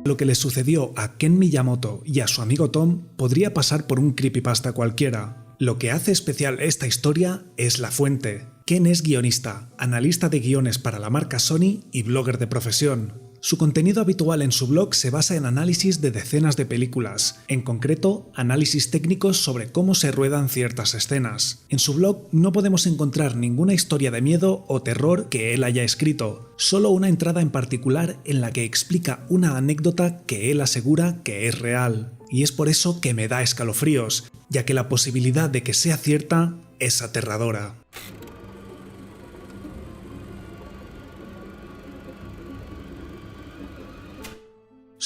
Lo que le sucedió a Ken Miyamoto y a su amigo Tom podría pasar por un creepypasta cualquiera. Lo que hace especial esta historia es la fuente. Ken es guionista, analista de guiones para la marca Sony y blogger de profesión. Su contenido habitual en su blog se basa en análisis de decenas de películas, en concreto, análisis técnicos sobre cómo se ruedan ciertas escenas. En su blog no podemos encontrar ninguna historia de miedo o terror que él haya escrito, solo una entrada en particular en la que explica una anécdota que él asegura que es real. Y es por eso que me da escalofríos, ya que la posibilidad de que sea cierta es aterradora.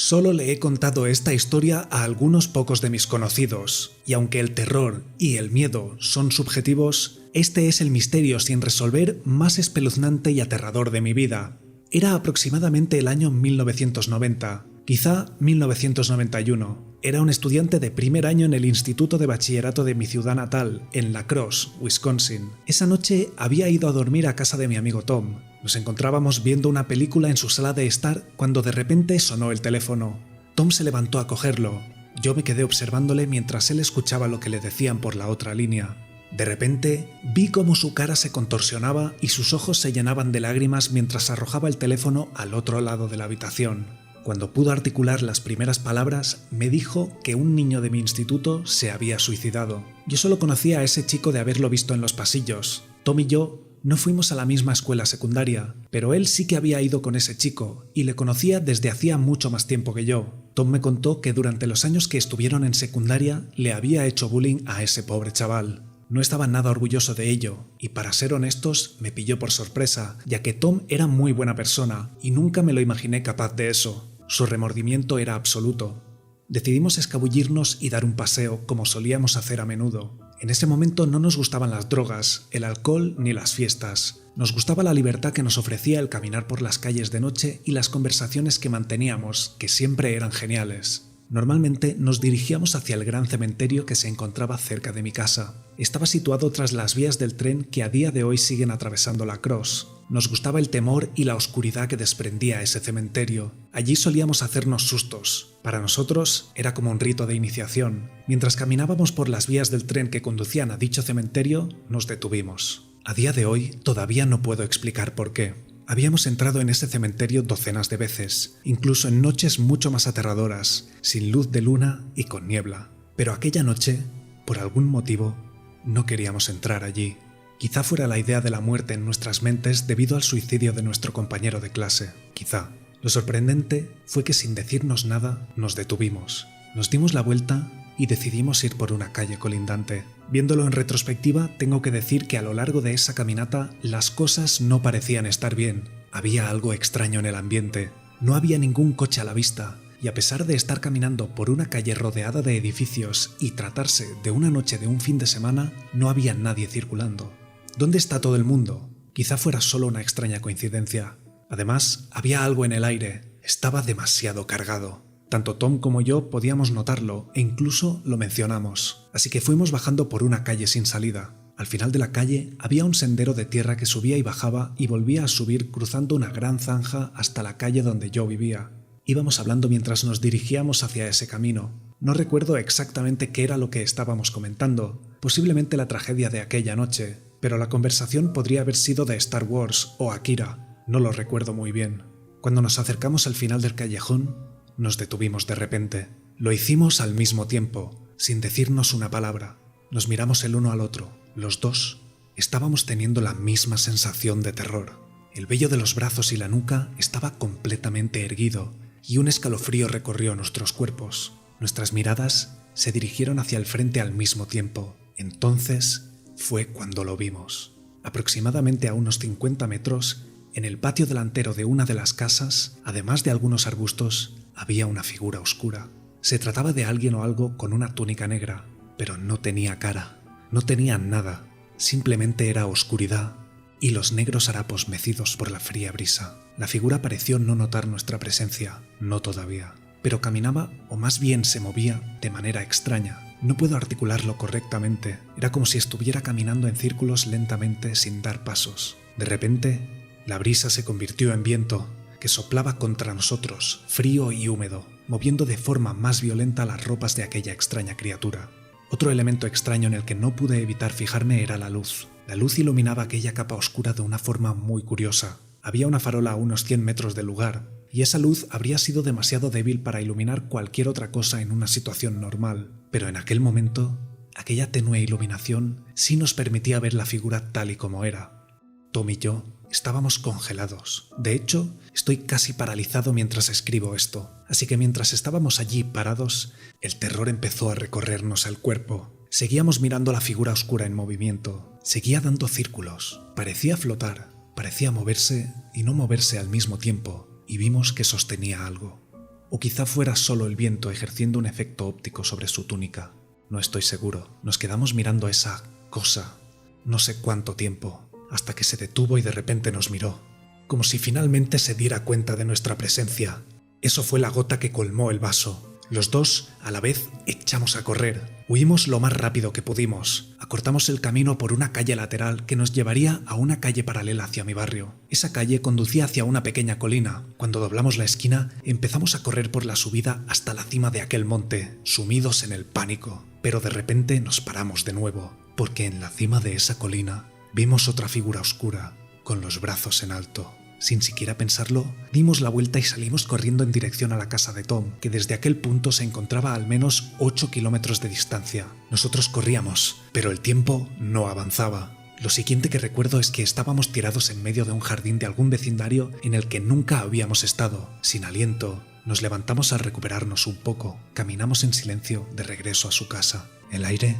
Solo le he contado esta historia a algunos pocos de mis conocidos, y aunque el terror y el miedo son subjetivos, este es el misterio sin resolver más espeluznante y aterrador de mi vida. Era aproximadamente el año 1990, quizá 1991. Era un estudiante de primer año en el Instituto de Bachillerato de mi ciudad natal, en La Crosse, Wisconsin. Esa noche había ido a dormir a casa de mi amigo Tom. Nos encontrábamos viendo una película en su sala de estar cuando de repente sonó el teléfono. Tom se levantó a cogerlo. Yo me quedé observándole mientras él escuchaba lo que le decían por la otra línea. De repente, vi cómo su cara se contorsionaba y sus ojos se llenaban de lágrimas mientras arrojaba el teléfono al otro lado de la habitación. Cuando pudo articular las primeras palabras, me dijo que un niño de mi instituto se había suicidado. Yo solo conocía a ese chico de haberlo visto en los pasillos. Tom y yo no fuimos a la misma escuela secundaria, pero él sí que había ido con ese chico y le conocía desde hacía mucho más tiempo que yo. Tom me contó que durante los años que estuvieron en secundaria le había hecho bullying a ese pobre chaval. No estaba nada orgulloso de ello, y para ser honestos, me pilló por sorpresa, ya que Tom era muy buena persona y nunca me lo imaginé capaz de eso. Su remordimiento era absoluto. Decidimos escabullirnos y dar un paseo como solíamos hacer a menudo. En ese momento no nos gustaban las drogas, el alcohol ni las fiestas. Nos gustaba la libertad que nos ofrecía el caminar por las calles de noche y las conversaciones que manteníamos, que siempre eran geniales. Normalmente nos dirigíamos hacia el gran cementerio que se encontraba cerca de mi casa. Estaba situado tras las vías del tren que a día de hoy siguen atravesando La Crosse. Nos gustaba el temor y la oscuridad que desprendía ese cementerio. Allí solíamos hacernos sustos. Para nosotros era como un rito de iniciación. Mientras caminábamos por las vías del tren que conducían a dicho cementerio, nos detuvimos. A día de hoy todavía no puedo explicar por qué. Habíamos entrado en ese cementerio docenas de veces, incluso en noches mucho más aterradoras, sin luz de luna y con niebla. Pero aquella noche, por algún motivo, no queríamos entrar allí. Quizá fuera la idea de la muerte en nuestras mentes debido al suicidio de nuestro compañero de clase. Quizá. Lo sorprendente fue que sin decirnos nada, nos detuvimos. Nos dimos la vuelta y decidimos ir por una calle colindante. Viéndolo en retrospectiva, tengo que decir que a lo largo de esa caminata las cosas no parecían estar bien. Había algo extraño en el ambiente. No había ningún coche a la vista, y a pesar de estar caminando por una calle rodeada de edificios y tratarse de una noche de un fin de semana, no había nadie circulando. ¿Dónde está todo el mundo? Quizá fuera solo una extraña coincidencia. Además, había algo en el aire. Estaba demasiado cargado. Tanto Tom como yo podíamos notarlo e incluso lo mencionamos. Así que fuimos bajando por una calle sin salida. Al final de la calle había un sendero de tierra que subía y bajaba y volvía a subir cruzando una gran zanja hasta la calle donde yo vivía. Íbamos hablando mientras nos dirigíamos hacia ese camino. No recuerdo exactamente qué era lo que estábamos comentando, posiblemente la tragedia de aquella noche, pero la conversación podría haber sido de Star Wars o Akira, no lo recuerdo muy bien. Cuando nos acercamos al final del callejón, nos detuvimos de repente. Lo hicimos al mismo tiempo, sin decirnos una palabra. Nos miramos el uno al otro. Los dos estábamos teniendo la misma sensación de terror. El vello de los brazos y la nuca estaba completamente erguido y un escalofrío recorrió nuestros cuerpos. Nuestras miradas se dirigieron hacia el frente al mismo tiempo. Entonces fue cuando lo vimos. Aproximadamente a unos 50 metros, en el patio delantero de una de las casas, además de algunos arbustos, había una figura oscura. Se trataba de alguien o algo con una túnica negra, pero no tenía cara, no tenía nada, simplemente era oscuridad y los negros harapos mecidos por la fría brisa. La figura pareció no notar nuestra presencia, no todavía, pero caminaba, o más bien se movía, de manera extraña. No puedo articularlo correctamente, era como si estuviera caminando en círculos lentamente sin dar pasos. De repente, la brisa se convirtió en viento que soplaba contra nosotros, frío y húmedo, moviendo de forma más violenta las ropas de aquella extraña criatura. Otro elemento extraño en el que no pude evitar fijarme era la luz. La luz iluminaba aquella capa oscura de una forma muy curiosa. Había una farola a unos 100 metros del lugar, y esa luz habría sido demasiado débil para iluminar cualquier otra cosa en una situación normal. Pero en aquel momento, aquella tenue iluminación sí nos permitía ver la figura tal y como era. Tom y yo estábamos congelados. De hecho, estoy casi paralizado mientras escribo esto, así que mientras estábamos allí parados, el terror empezó a recorrernos el cuerpo. Seguíamos mirando la figura oscura en movimiento. Seguía dando círculos. Parecía flotar, parecía moverse y no moverse al mismo tiempo, y vimos que sostenía algo. O quizá fuera solo el viento ejerciendo un efecto óptico sobre su túnica. No estoy seguro. Nos quedamos mirando esa cosa no sé cuánto tiempo, hasta que se detuvo y de repente nos miró, como si finalmente se diera cuenta de nuestra presencia. Eso fue la gota que colmó el vaso. Los dos, a la vez, echamos a correr. Huimos lo más rápido que pudimos. Acortamos el camino por una calle lateral que nos llevaría a una calle paralela hacia mi barrio. Esa calle conducía hacia una pequeña colina. Cuando doblamos la esquina, empezamos a correr por la subida hasta la cima de aquel monte, sumidos en el pánico. Pero de repente nos paramos de nuevo, porque en la cima de esa colina vimos otra figura oscura, con los brazos en alto. Sin siquiera pensarlo, dimos la vuelta y salimos corriendo en dirección a la casa de Tom, que desde aquel punto se encontraba a al menos 8 kilómetros de distancia. Nosotros corríamos, pero el tiempo no avanzaba. Lo siguiente que recuerdo es que estábamos tirados en medio de un jardín de algún vecindario en el que nunca habíamos estado, sin aliento. Nos levantamos al recuperarnos un poco, caminamos en silencio de regreso a su casa. El aire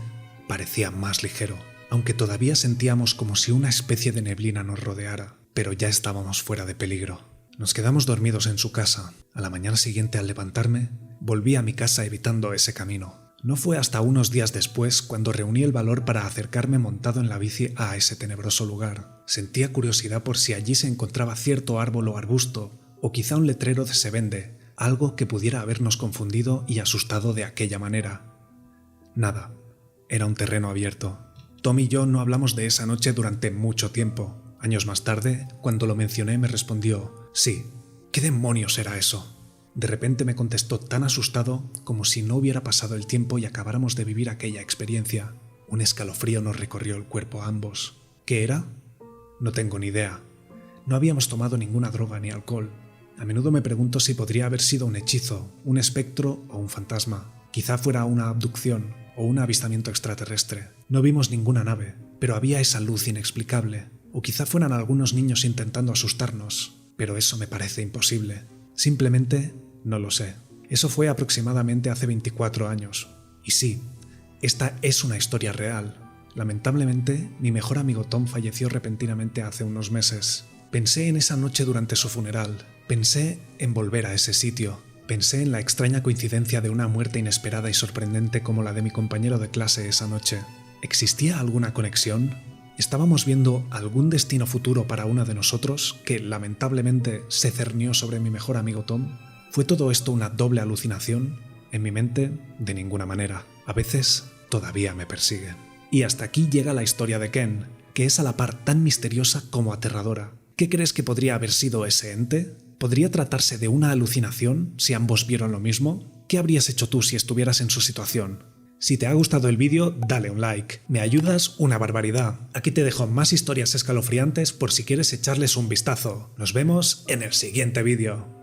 parecía más ligero, aunque todavía sentíamos como si una especie de neblina nos rodeara. Pero ya estábamos fuera de peligro. Nos quedamos dormidos en su casa. A la mañana siguiente, al levantarme, volví a mi casa evitando ese camino. No fue hasta unos días después cuando reuní el valor para acercarme montado en la bici a ese tenebroso lugar. Sentía curiosidad por si allí se encontraba cierto árbol o arbusto, o quizá un letrero de se vende, algo que pudiera habernos confundido y asustado de aquella manera. Nada. Era un terreno abierto. Tom y yo no hablamos de esa noche durante mucho tiempo. Años más tarde, cuando lo mencioné, me respondió: «Sí, ¿qué demonios era eso?». De repente me contestó tan asustado como si no hubiera pasado el tiempo y acabáramos de vivir aquella experiencia. Un escalofrío nos recorrió el cuerpo a ambos. ¿Qué era? No tengo ni idea. No habíamos tomado ninguna droga ni alcohol. A menudo me pregunto si podría haber sido un hechizo, un espectro o un fantasma. Quizá fuera una abducción o un avistamiento extraterrestre. No vimos ninguna nave, pero había esa luz inexplicable. O quizá fueran algunos niños intentando asustarnos, pero eso me parece imposible. Simplemente no lo sé. Eso fue aproximadamente hace 24 años. Y sí, esta es una historia real. Lamentablemente, mi mejor amigo Tom falleció repentinamente hace unos meses. Pensé en esa noche durante su funeral. Pensé en volver a ese sitio. Pensé en la extraña coincidencia de una muerte inesperada y sorprendente como la de mi compañero de clase esa noche. ¿Existía alguna conexión? ¿Estábamos viendo algún destino futuro para uno de nosotros que, lamentablemente, se cernió sobre mi mejor amigo Tom? ¿Fue todo esto una doble alucinación? En mi mente, de ninguna manera. A veces, todavía me persigue. Y hasta aquí llega la historia de Ken, que es a la par tan misteriosa como aterradora. ¿Qué crees que podría haber sido ese ente? ¿Podría tratarse de una alucinación si ambos vieron lo mismo? ¿Qué habrías hecho tú si estuvieras en su situación? Si te ha gustado el vídeo, dale un like. Me ayudas una barbaridad. Aquí te dejo más historias escalofriantes por si quieres echarles un vistazo. Nos vemos en el siguiente vídeo.